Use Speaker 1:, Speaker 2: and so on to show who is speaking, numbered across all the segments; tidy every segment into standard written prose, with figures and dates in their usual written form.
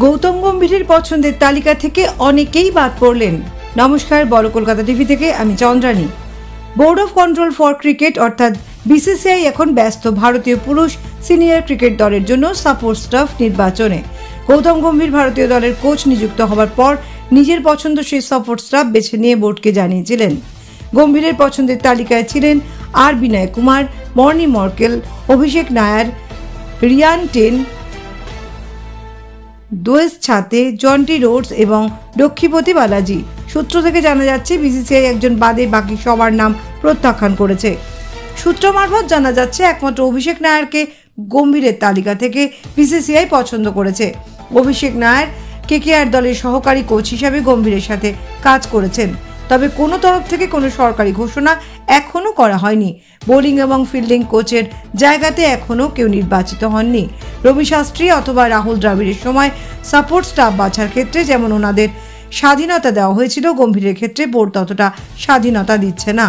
Speaker 1: গৌতম গম্ভীরের পছন্দের তালিকা থেকে অনেকেই বাদ পড়লেন। নমস্কার, বড় কলকাতা টিভি থেকে আমি Chandrani. Board of control for cricket অর্থাৎ বিসিসিআই এখন ব্যস্ত ভারতীয় পুরুষ সিনিয়র ক্রিকেট দলের জন্য সাপোর্ট স্টাফ নির্বাচনে। গৌতম গম্ভীর ভারতীয় দলের কোচ নিযুক্ত হওয়ার পর নিজের পছন্দ সেই সাপোর্ট স্টাফ বেছে নিয়ে বোর্ডকে জানিয়েছিলেন। গম্ভীরের পছন্দের তালিকায় ছিলেন আর বিনয় কুমার, মর্নি মর্কেল, অভিষেক নায়ার, রিয়ান টেন, দোয়েস ছাতে, জন্টি রোডস এবং লক্ষ্মীপতি বালাজি। সূত্র থেকে জানা যাচ্ছে বিসিসিআই একজন বাদে বাকি সবার নাম প্রত্যাখ্যান করেছে। সূত্র মারফত জানা যাচ্ছে একমাত্র অভিষেক নায়ারকে গম্ভীরের তালিকা থেকে বিসিসিআই পছন্দ করেছে। অভিষেক নায়ার কেকেআর দলের সহকারী কোচ হিসাবে গম্ভীরের সাথে কাজ করেছেন, তবে কোনো তরফ থেকে কোনো সরকারি ঘোষণা এখনও করা হয়নি। বোলিং এবং ফিল্ডিং কোচের জায়গাতে এখনও কেউ নির্বাচিত হননি। রবি শাস্ত্রী অথবা রাহুল দ্রাবিড়ের সময় সাপোর্ট স্টাফ বাছার ক্ষেত্রে যেমন ওনাদের স্বাধীনতা দেওয়া হয়েছিল, গম্ভীরের ক্ষেত্রে বোর্ড ততটা স্বাধীনতা দিচ্ছে না।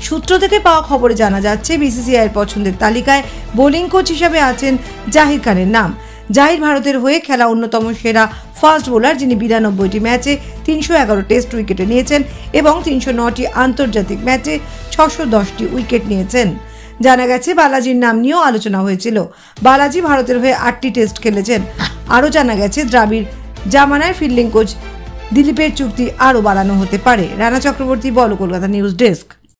Speaker 1: সূত্র থেকে পাওয়া খবরে জানা যাচ্ছে বিসিসিআইয়ের পছন্দের তালিকায় বোলিং কোচ হিসাবে আছেন জাহির খানের নাম। জাহির ভারতের হয়ে খেলা অন্যতম সেরা ফাস্ট বোলার, যিনি 92টি ম্যাচে 311 টেস্ট উইকেটে নিয়েছেন এবং 309টি আন্তর্জাতিক ম্যাচে 610টি উইকেট নিয়েছেন। জানা গেছে বালাজির নাম নিয়েও আলোচনা হয়েছিল। বালাজি ভারতের হয়ে 8টি টেস্ট খেলেছেন। আরও জানা গেছে দ্রাবিড় জামানায় ফিল্ডিং কোচ দিলীপের চুক্তি আরও বাড়ানো হতে পারে। রানা চক্রবর্তী, বড় কলকাতা নিউজ ডেস্ক।